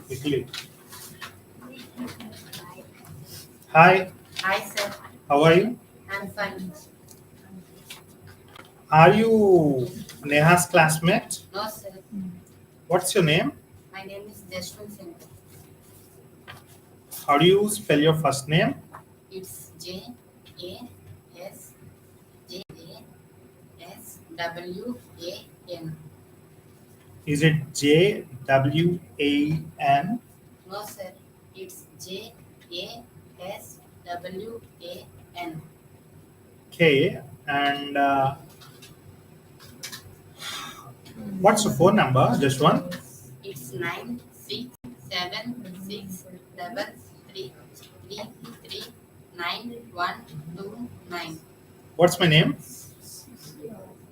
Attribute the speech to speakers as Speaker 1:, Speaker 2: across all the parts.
Speaker 1: quickly. Hi,
Speaker 2: Hi, sir.
Speaker 1: how are you?
Speaker 2: I'm fine.
Speaker 1: Are you Neha's classmate?
Speaker 2: No, sir.
Speaker 1: What's your name?
Speaker 2: My name is Jaswan Sankar.
Speaker 1: How do you spell your first name?
Speaker 2: It's JASJASWAN.
Speaker 1: Is it JWAN?
Speaker 2: No, sir. It's JASWAN.
Speaker 1: K. And what's your phone number? Just one.
Speaker 2: It's 96733339
Speaker 1: What's my name?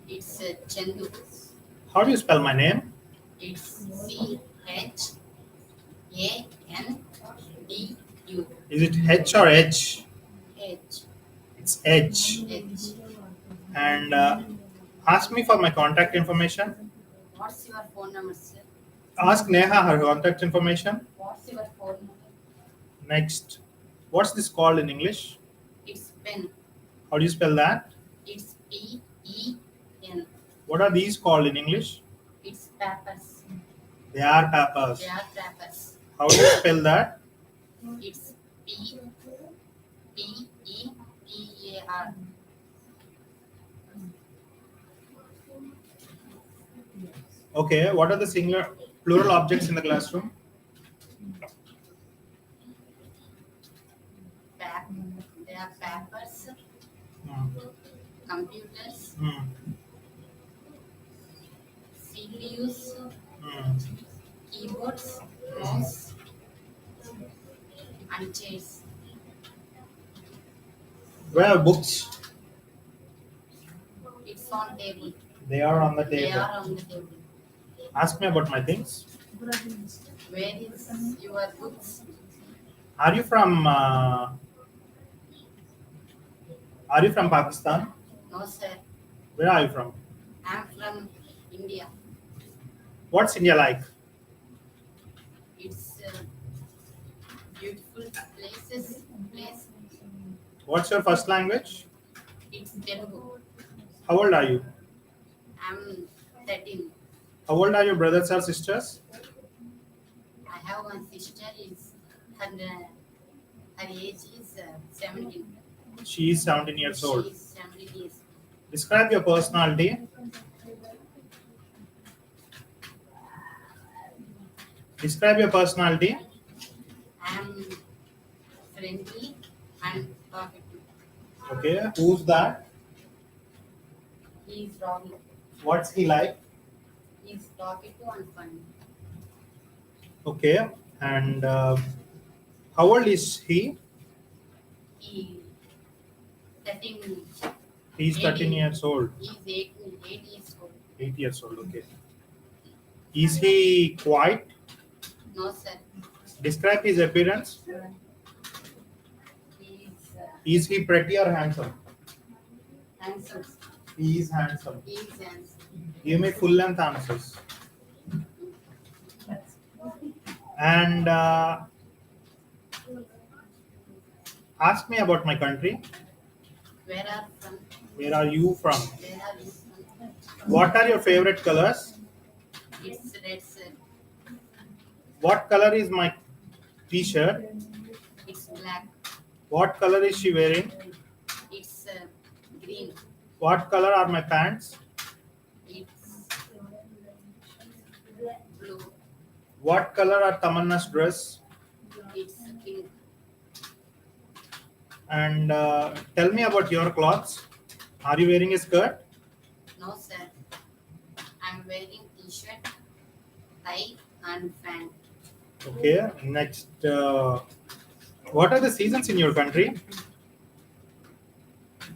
Speaker 2: It's Chandu.
Speaker 1: How do you spell my name?
Speaker 2: It's CHANDU.
Speaker 1: Is it H or H?
Speaker 2: H.
Speaker 1: It's H.
Speaker 2: H.
Speaker 1: And ask me for my contact information.
Speaker 2: What's your phone number, sir?
Speaker 1: Ask Neha her contact information.
Speaker 2: What's your phone number?
Speaker 1: Next, what's this called in English?
Speaker 2: It's pen.
Speaker 1: How do you spell that?
Speaker 2: It's PEN.
Speaker 1: What are these called in English?
Speaker 2: It's papers.
Speaker 1: They are papers.
Speaker 2: They are papers.
Speaker 1: How do you spell that?
Speaker 2: It's PEPER.
Speaker 1: Okay, what are the singular plural objects in the classroom?
Speaker 2: They are papers,
Speaker 1: Hmm.
Speaker 2: computers,
Speaker 1: Hmm.
Speaker 2: CPUs,
Speaker 1: Hmm.
Speaker 2: keyboards, mouse, and chairs.
Speaker 1: Where are books?
Speaker 2: It's on table.
Speaker 1: They are on the
Speaker 2: They
Speaker 1: table.
Speaker 2: are on the table.
Speaker 1: Ask me about my things.
Speaker 2: Where is your books?
Speaker 1: Are you from Pakistan?
Speaker 2: No, sir.
Speaker 1: Where are you from?
Speaker 2: I'm from India.
Speaker 1: What's India like?
Speaker 2: It's beautiful places. Place.
Speaker 1: What's your first language?
Speaker 2: It's Telugu.
Speaker 1: How old are you?
Speaker 2: I'm 13.
Speaker 1: How old are your brothers or sisters?
Speaker 2: I have one sister. Her age is 17.
Speaker 1: She is 17 years
Speaker 2: She
Speaker 1: old.
Speaker 2: is 17 years.
Speaker 1: Describe your personality. Describe your personality.
Speaker 2: I'm friendly and talkative.
Speaker 1: Okay, who's that?
Speaker 2: He is Robbie.
Speaker 1: What's he like?
Speaker 2: He is talkative and funny.
Speaker 1: Okay, and how old is he?
Speaker 2: He 13.
Speaker 1: He's 13
Speaker 2: 18.
Speaker 1: years old.
Speaker 2: He is 8 years old.
Speaker 1: 8 years old, okay. Is he quiet?
Speaker 2: No, sir.
Speaker 1: Describe his appearance.
Speaker 2: He is
Speaker 1: Is he pretty or handsome?
Speaker 2: handsome.
Speaker 1: He is handsome.
Speaker 2: He is handsome.
Speaker 1: Give me full length answers. And ask me about my country.
Speaker 2: Where are from?
Speaker 1: Where are you from?
Speaker 2: Where are you from?
Speaker 1: What are your favorite colors?
Speaker 2: It's red, sir.
Speaker 1: What color is my t-shirt?
Speaker 2: It's black.
Speaker 1: What color is she wearing?
Speaker 2: It's green.
Speaker 1: What color are my pants?
Speaker 2: It's blue.
Speaker 1: What color are Tamanna's dress?
Speaker 2: It's pink.
Speaker 1: And tell me about your clothes. Are you wearing a skirt?
Speaker 2: No, sir. I'm wearing t-shirt, tie, and pant.
Speaker 1: Okay. Next, what are the seasons in your country?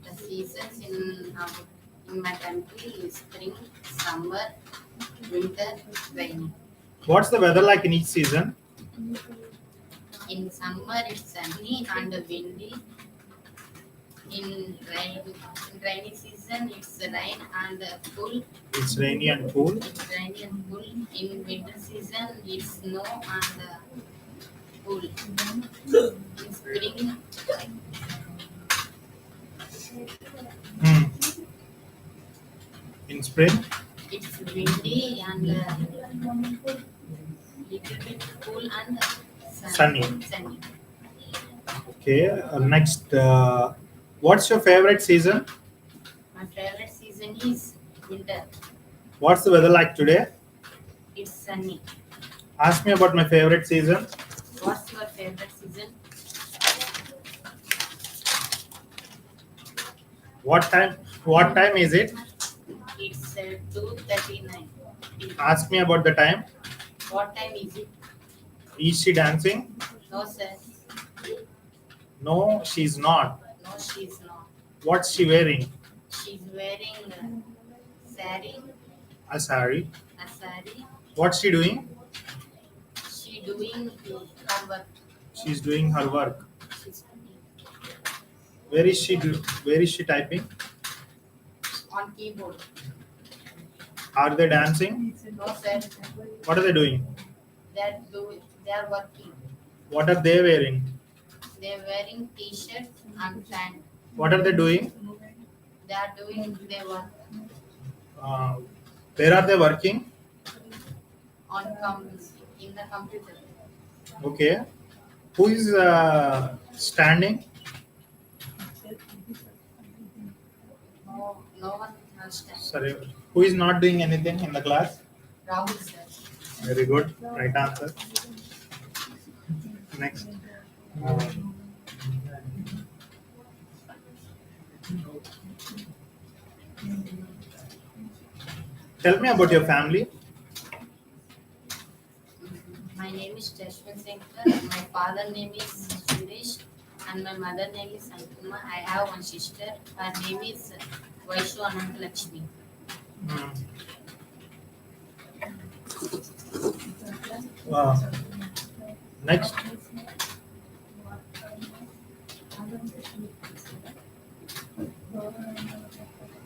Speaker 2: The seasons in my country is spring, summer, winter, rain.
Speaker 1: What's the weather like in each season?
Speaker 2: In summer, it's sunny and windy. in rainy season, it's rain and cool.
Speaker 1: It's rainy and cool.
Speaker 2: It's rainy and cool. In winter season, it's snow and cool. In spring,
Speaker 1: Hmm. In spring,
Speaker 2: it's windy and little bit cool and
Speaker 1: sunny.
Speaker 2: sunny.
Speaker 1: Okay. Next, what's your favorite season?
Speaker 2: My favorite season is winter.
Speaker 1: What's the weather like today?
Speaker 2: It's sunny.
Speaker 1: Ask me about my favorite season.
Speaker 2: What's your favorite season?
Speaker 1: What time? What time is it?
Speaker 2: It's 2:39.
Speaker 1: Ask me about the time.
Speaker 2: What time is it?
Speaker 1: Is she dancing?
Speaker 2: No, sir.
Speaker 1: No, she's not.
Speaker 2: No, she's not.
Speaker 1: What's she wearing?
Speaker 2: She's wearing sari,
Speaker 1: A sari.
Speaker 2: a sari.
Speaker 1: What's she doing?
Speaker 2: She doing her work.
Speaker 1: She's doing her work.
Speaker 2: She's
Speaker 1: Where is she? Where is she typing?
Speaker 2: on keyboard.
Speaker 1: Are they dancing?
Speaker 2: No, sir.
Speaker 1: What are they doing?
Speaker 2: They are working.
Speaker 1: What are they wearing?
Speaker 2: They're wearing t-shirt and pant.
Speaker 1: What are they doing?
Speaker 2: They are doing their work
Speaker 1: Uh, where are they working?
Speaker 2: on in the computer.
Speaker 1: Okay. Who is standing?
Speaker 2: No one understands.
Speaker 1: Sorry. Who is not doing anything in the class?
Speaker 2: Rahul, sir.
Speaker 1: Very good. Right answer. Next. Uh, tell me about your family.
Speaker 2: My name is Jaswan Sankar. My father name is Suresh and my mother name is Antuma. I have one sister. Her name is Vaishu Ananta Lakshmi.
Speaker 1: Hmm. Uh, next.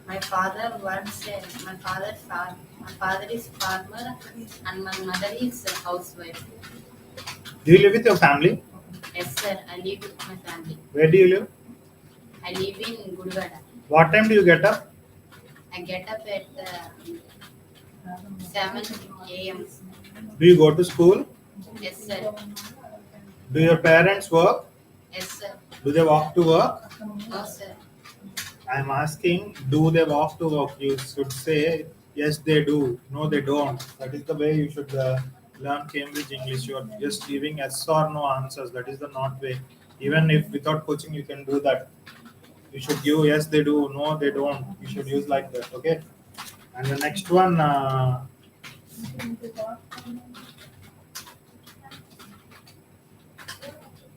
Speaker 2: My father works. My father is farmer and my mother is a housewife.
Speaker 1: Do you live with your family?
Speaker 2: Yes, sir. I live with my family.
Speaker 1: Where do you live?
Speaker 2: I live in Guduvada.
Speaker 1: What time do you get up?
Speaker 2: I get up at 7 a.m.
Speaker 1: Do you go to school?
Speaker 2: Yes, sir.
Speaker 1: Do your parents work?
Speaker 2: Yes, sir.
Speaker 1: Do they walk to work?
Speaker 2: No, sir.
Speaker 1: I'm asking, do they walk to work? You should say, yes, they do. No, they don't. That is the way you should learn Cambridge English. You are just giving yes or no answers. That is the not way. Even if without coaching, you can do that. You should give yes, they do. No, they don't. You should use like that. Okay. And the next one,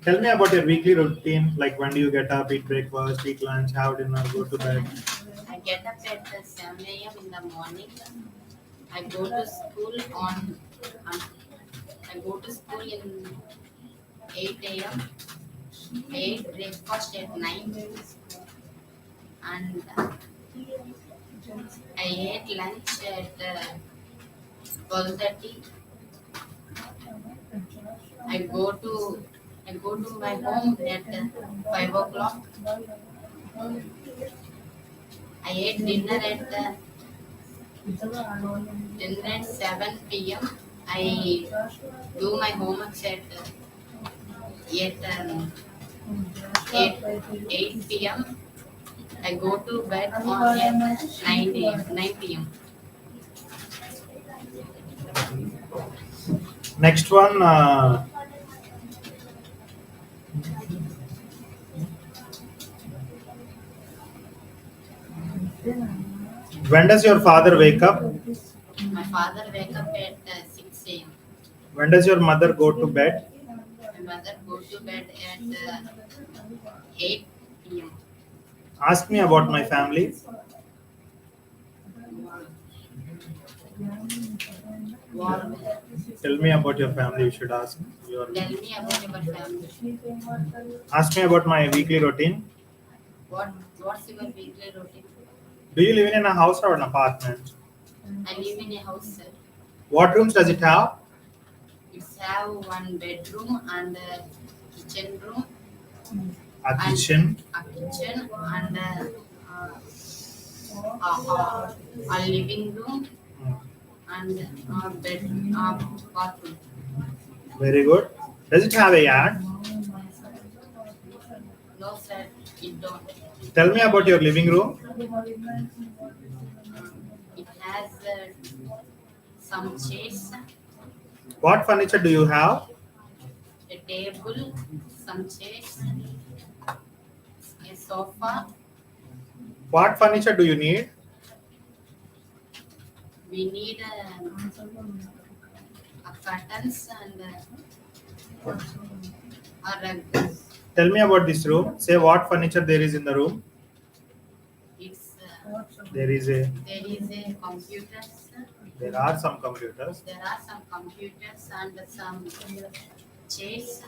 Speaker 1: tell me about your weekly routine. Like when do you get up, eat breakfast, eat lunch, have dinner, go to bed.
Speaker 2: I get up at 7 a.m. in the morning. I go to school on I go to school in 8 a.m. I ate breakfast at 9 and I ate lunch at 12:30. I go to I go to my home at 5 o'clock. I ate dinner at 7 p.m. I do my homework at 8 p.m. I go to bed on at 9 p.m.
Speaker 1: Next one, when does your father wake up?
Speaker 2: My father wake up at 6 a.m.
Speaker 1: When does your mother go to bed?
Speaker 2: My mother go to bed at 8 p.m.
Speaker 1: Ask me about my family.
Speaker 2: Wow.
Speaker 1: Tell me about your family. You should ask.
Speaker 2: Tell me about your family.
Speaker 1: Ask me about my weekly routine.
Speaker 2: What What's your weekly routine?
Speaker 1: Do you live in a house or an apartment?
Speaker 2: I live in a house, sir.
Speaker 1: What rooms does it have?
Speaker 2: It's have one bedroom and a kitchen room
Speaker 1: A
Speaker 2: and
Speaker 1: kitchen.
Speaker 2: a kitchen and a living room
Speaker 1: Hmm.
Speaker 2: and a bathroom.
Speaker 1: Very good. Does it have a yard?
Speaker 2: No, sir, it don't.
Speaker 1: Tell me about your living room.
Speaker 2: It has some chairs,
Speaker 1: What furniture do you have?
Speaker 2: a table, some chairs, a sofa.
Speaker 1: What furniture do you need?
Speaker 2: We need a curtains and a rug.
Speaker 1: Tell me about this room. Say what furniture there is in the room.
Speaker 2: It's
Speaker 1: There is a.
Speaker 2: there is a computers.
Speaker 1: There are some computers.
Speaker 2: There are some computers and some chairs.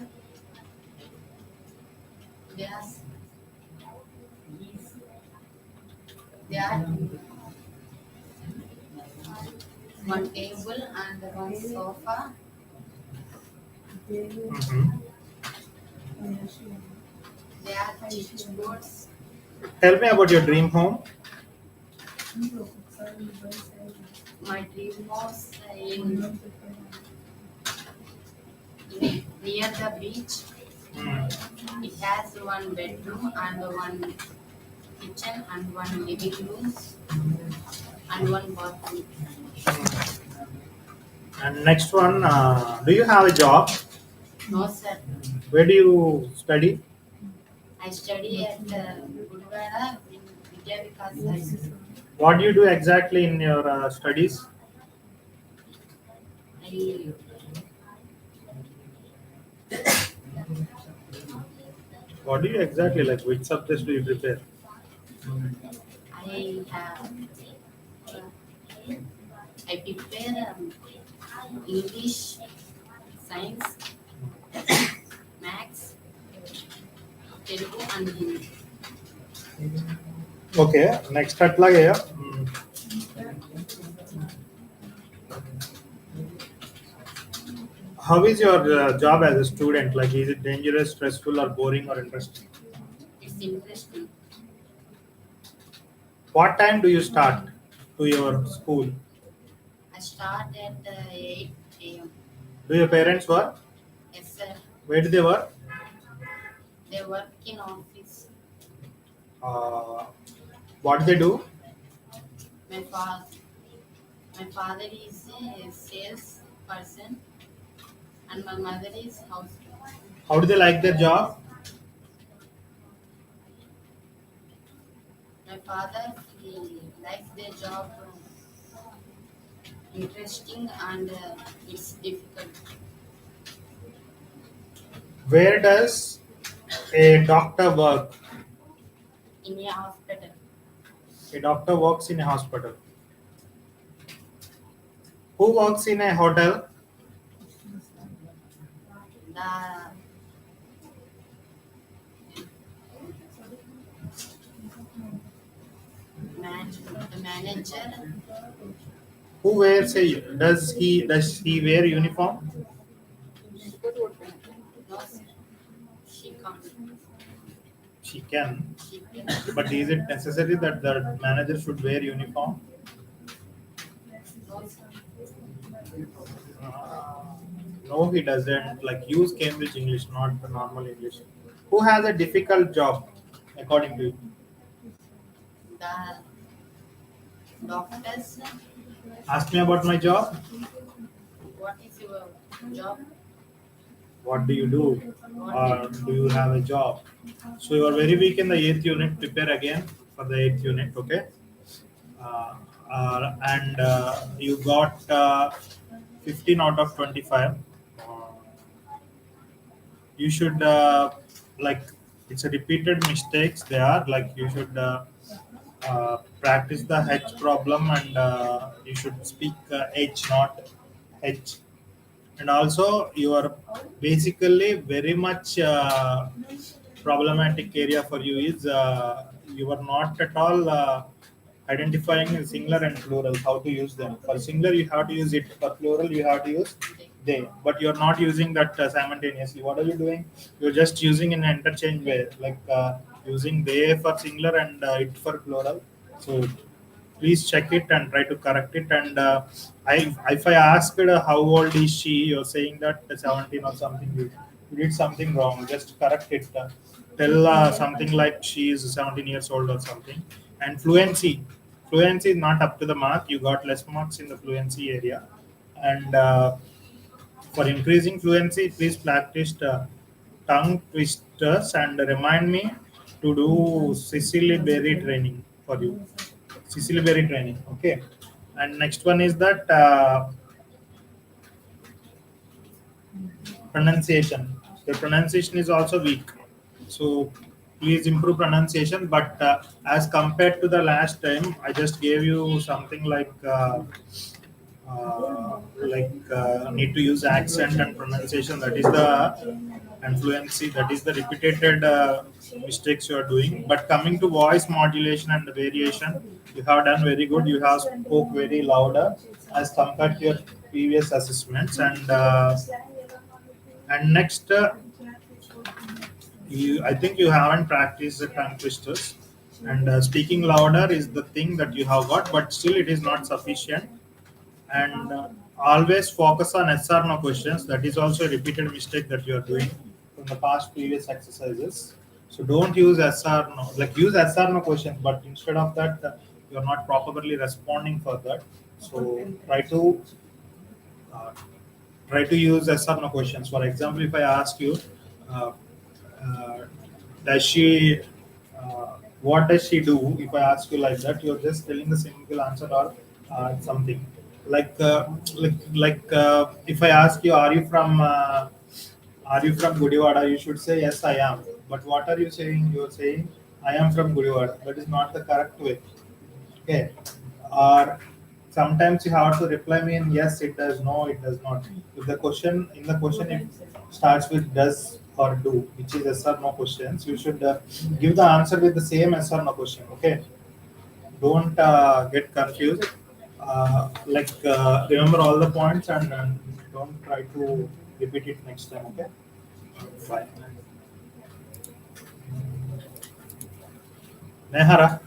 Speaker 2: There's there are one table and one sofa.
Speaker 1: Mhm.
Speaker 2: There are boards.
Speaker 1: Tell me about your dream home.
Speaker 2: My dream house near the beach.
Speaker 1: Mm.
Speaker 2: It has one bedroom and one kitchen and one living room and one bathroom.
Speaker 1: And next one, do you have a job?
Speaker 2: No, sir.
Speaker 1: Where do you study?
Speaker 2: I study at Gudwada in Vidya Vikas High School.
Speaker 1: What do you do exactly in your studies?
Speaker 2: I,
Speaker 1: What do you exactly like? Which subjects do you prepare?
Speaker 2: I have I prepare English, science, maths, Telugu and Hindi.
Speaker 1: Okay, next అట్లాగే how is your job as a student? Like, is it dangerous, stressful, or boring, or interesting?
Speaker 2: It's interesting.
Speaker 1: What time do you start to your school?
Speaker 2: I start at 8 a.m.
Speaker 1: Do your parents work?
Speaker 2: Yes, sir.
Speaker 1: Where do they work?
Speaker 2: They work in office.
Speaker 1: Uh, what do they do?
Speaker 2: My father, my father is a sales person, and my mother is housewife.
Speaker 1: How do they like their job?
Speaker 2: My father he likes their job interesting and it's difficult.
Speaker 1: Where does a doctor work?
Speaker 2: In a hospital,
Speaker 1: A doctor works in a hospital. Who works in a hotel?
Speaker 2: the the manager,
Speaker 1: Who wears a does he wear uniform?
Speaker 2: no, sir, she comes.
Speaker 1: She can.
Speaker 2: She can.
Speaker 1: But is it necessary that the manager should wear uniform?
Speaker 2: No, sir.
Speaker 1: No, he doesn't. Like, use Cambridge English, not the normal English. Who has a difficult job, according to you?
Speaker 2: The doctors.
Speaker 1: Ask me about my job.
Speaker 2: What is your job?
Speaker 1: What do you do? Or do you have a job? So you are very weak in the eighth unit. Prepare again for the eighth unit. Okay. And you got 15 out of 25. You should like, it's a repeated mistakes. They are like, you should practice the H problem, and you should speak H, not H. And also, you are basically very much problematic area for you is you are not at all identifying singular and plural, how to use them. For singular, you have to use it. For plural, you have to use they. But you're not using that simultaneously. What are you doing? You're just using in an interchange way, like using they for singular and it for plural. So please check it and try to correct it. And if I asked how old is she, you're saying that 17 or something. You did something wrong. Just correct it. Tell something like she is 17 years old or something. And fluency is not up to the mark. You got less marks in the fluency area. And for increasing fluency, please practice tongue twisters and remind me to do Sicily Berry training for you. Sicily Berry training. Okay. And next one is that pronunciation. The pronunciation is also weak. So please improve pronunciation. But as compared to the last time, I just gave you something need to use accent and pronunciation. That is the and fluency. That is the repeated mistakes you are doing. But coming to voice modulation and the variation, you have done very good. You have spoke very louder as compared to your previous assessments. And next, I think you haven't practiced the tongue twisters. And speaking louder is the thing that you have got, but still it is not sufficient. And always focus on yes or no questions. That is also a repeated mistake that you are doing from the past previous exercises. So don't use yes or no. Like use yes or no questions, but instead of that, you are not properly responding for that. So uh, try to use yes or no questions. For example, if I ask you, uh, uh, does she, what does she do? If I ask you like that, you're just telling the single answer or something. If I ask you, are you from Gudiwada? You should say yes, I am. But what are you saying? You're saying I am from Gudiwada. That is not the correct way. Okay. Or sometimes you have to reply me in yes, it does, no, it does not. If the question in the question it starts with does or do, which is yes or no questions, you should give the answer with the same yes or no question. Okay. Don't get confused. Remember all the points and don't try to repeat it next time. Okay. Fine. Nehara.